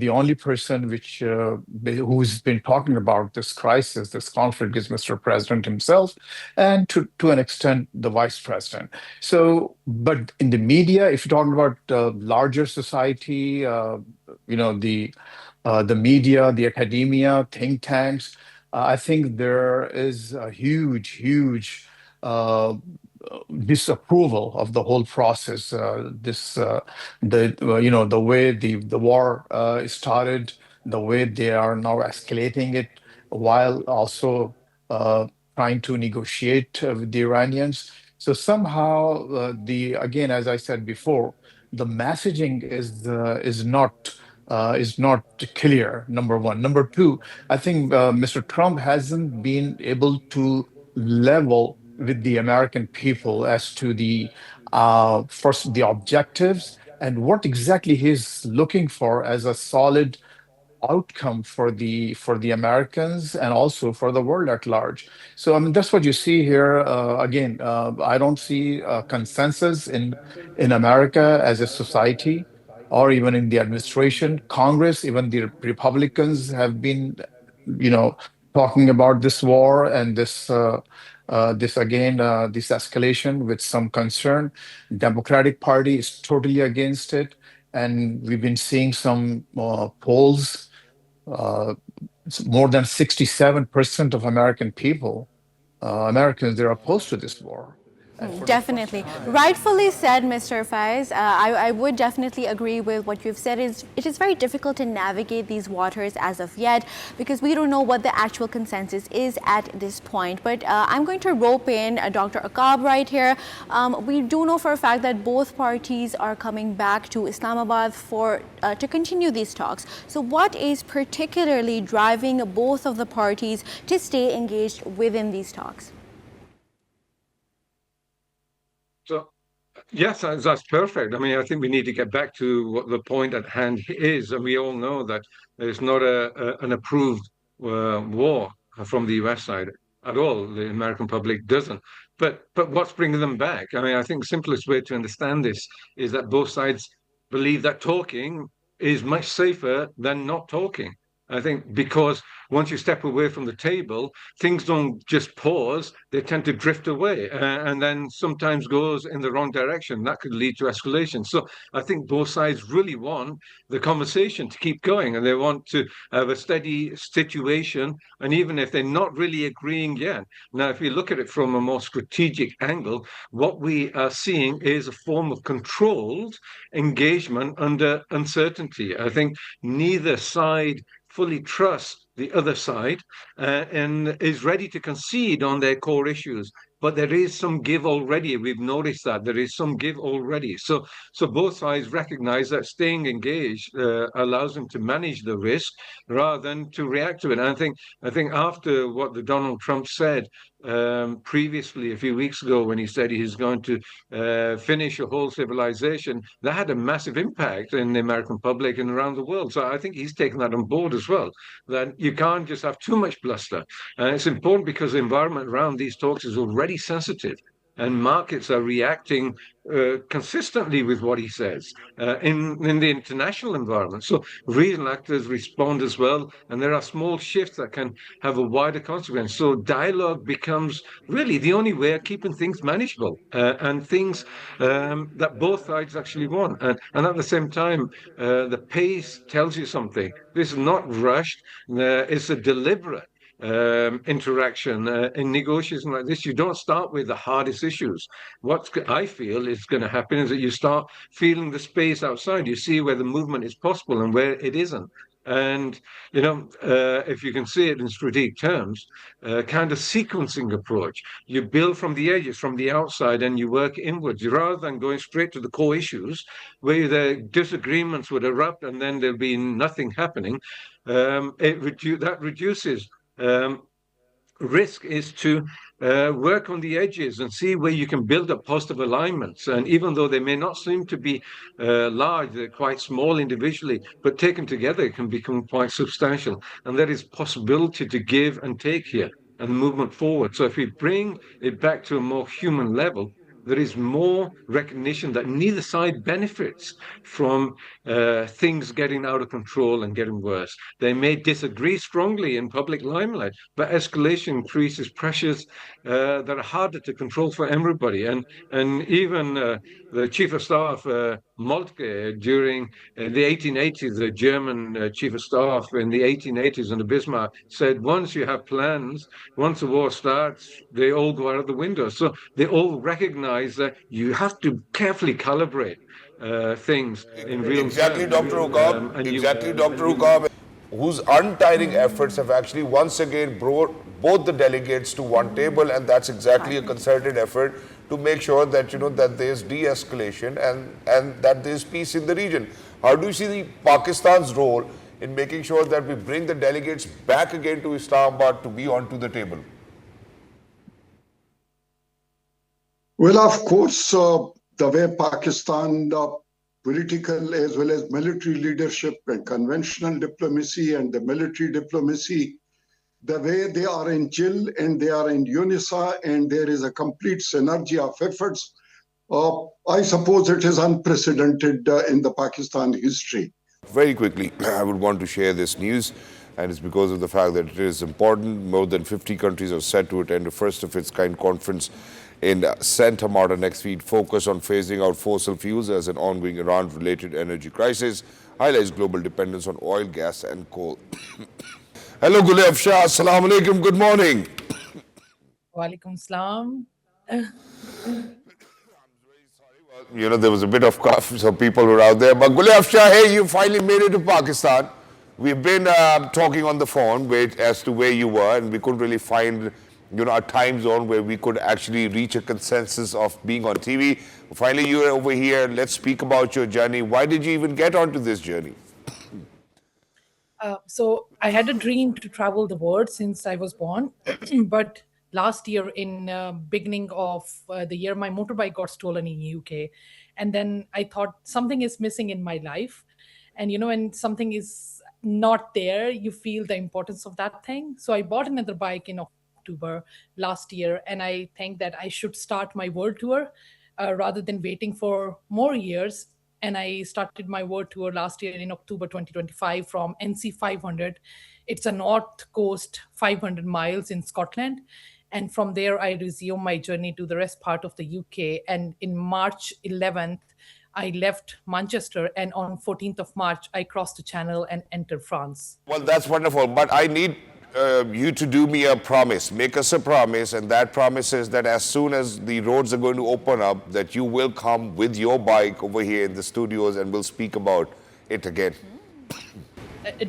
The only person who's been talking about this crisis, this conflict, is Mr. President himself, and to an extent, the Vice President. So, but in the media, if you're talking about larger society, the media, the academia, think tanks, I think there is a huge uh, disapproval of the whole process. The way the war started, the way they are now escalating it, while also trying to negotiate with the Iranians. So somehow, the again, as I said before, the messaging is not clear. Number one. Number two, I think Mr. Trump hasn't been able to level with the American people as to the first the objectives and what exactly he's looking for as a solid outcome for the Americans and also for the world at large. So I mean that's what you see here. Again, I don't see a consensus in America as a society or even in the administration, Congress, even the Republicans have been, you know, talking about this war and this escalation with some concern. Democratic Party is totally against it, and we've been seeing some polls. Uh, More than 67% of Americans, they're opposed to this war. And for the first Definitely. time, Rightfully said, Mr. Faiz. I would definitely agree with what you've said. It is very difficult to navigate these waters as of yet because we don't know what the actual consensus is at this point. But I'm going to rope in Dr. Aqab right here. We do know for a fact that both parties are coming back to Islamabad to continue these talks. So what is particularly driving both of the parties to stay engaged within these talks? So, yes, that's perfect. I mean, I think we need to get back to what the point at hand is. And we all know that there's not an approved war from the US side at all. The American public doesn't. But what's bringing them back? I mean, I think the simplest way to understand this is that both sides believe that talking is much safer than not talking. I think because once you step away from the table, things don't just pause, they tend to drift away and then sometimes goes in the wrong direction. That could lead to escalation. So I think both sides really want the conversation to keep going and they want to have a steady situation. And even if they're not really agreeing yet, now, if you look at it from a more strategic angle, what we are seeing is a form of controlled engagement under uncertainty. I think neither side fully trusts the other side and is ready to concede on their core issues. But there is some give already. We've noticed that there is some give already. So both sides recognize that staying engaged allows them to manage the risk rather than to react to it. And I think after what the Donald Trump said previously a few weeks ago when he said he's going to finish a whole civilization, that had a massive impact in the American public and around the world. So I think he's taken that on board as well, that you can't just have too much bluster. And it's important because the environment around these talks is already sensitive. And markets are reacting consistently with what he says in the international environment. So regional actors respond as well, and there are small shifts that can have a wider consequence. So dialogue becomes really the only way of keeping things manageable and things that both sides actually want. And at the same time, the pace tells you something. This is not rushed. It's a deliberate interaction in negotiations like this. You don't start with the hardest issues. What I feel is going to happen is that you start feeling the space outside. You see where the movement is possible and where it isn't. And, if you can see it in strategic terms, kind of sequencing approach. You build from the edges, from the outside, and you work inwards rather than going straight to the core issues where the disagreements would erupt and then there'll be nothing happening. That reduces risk is to work on the edges and see where you can build up positive alignments. And even though they may not seem to be large, they're quite small individually, but taken together it can become quite substantial. And there is possibility to give and take here and movement forward. So if we bring it back to a more human level, there is more recognition that neither side benefits from things getting out of control and getting worse. They may disagree strongly in public limelight, but escalation increases pressures that are harder to control for everybody. And even the chief of staff, Moltke, during the 1880s, the German chief of staff in the 1880s under Bismarck said, once you have plans, once the war starts, they all go out of the window. So they all recognize that you have to carefully calibrate things in real Exactly, terms. Dr. Hukam. Exactly, Dr. Hukam, whose untiring efforts have actually once again brought both the delegates to one table, and that's exactly a concerted effort to make sure that that there's de-escalation and that there's peace in the region. How do you see the Pakistan's role in making sure that we bring the delegates back again to Islamabad to be onto the table? Well, of course, the way Pakistan political as well as military leadership and conventional diplomacy and the military diplomacy, the way they are in chill and they are in unison and there is a complete synergy of efforts, I suppose it is unprecedented in the Pakistan history. Very quickly, I would want to share this news, and it's because of the fact that it is important. More than 50 countries are set to attend a first-of-its-kind conference in Santa Marta next week, focused on phasing out fossil fuels as an ongoing Iran-related energy crisis highlights global dependence on oil, gas and coal. Hello, Gulf Shaam. Assalamu alaikum. Good morning. Walaikum salam. There was a bit of cough, so people were out there. But Gulf Shaam, hey, you finally made it to Pakistan. We've been talking on the phone as to where you were, and we couldn't really find a time zone where we could actually reach a consensus of being on TV. Finally, you're over here. Let's speak about your journey. Why did you even get onto this journey? So I had a dream to travel the world since I was born. But last year, in beginning of the year, my motorbike got stolen in UK. And then I thought something is missing in my life. And, when something is not there, you feel the importance of that thing. So I bought another bike in October last year, and I think that I should start my world tour rather than waiting for more years. And I started my world tour last year in October 2025 from NC 500. It's a north coast 500 miles in Scotland. And from there, I resumed my journey to the rest part of the UK. And in March 11th, I left Manchester, and on 14th of March, I crossed the channel and entered France. Well, that's wonderful, but I need you to do me a promise. Make us a promise, and that promise is that as soon as the roads are going to open up, that you will come with your bike over here in the studios and we'll speak about it again.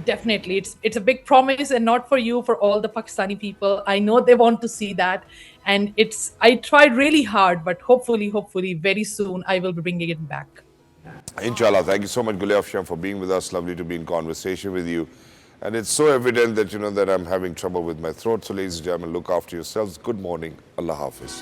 Definitely. It's a big promise, and not for you, for all the Pakistani people. I know they want to see that. And I tried really hard, but hopefully, very soon, I will be bringing it back. Inshallah. Thank you so much, Gulf Shaam, for being with us. Lovely to be in conversation with you. And it's so evident that, that I'm having trouble with my throat. So, ladies and gentlemen, look after yourselves. Good morning. Allah Hafiz.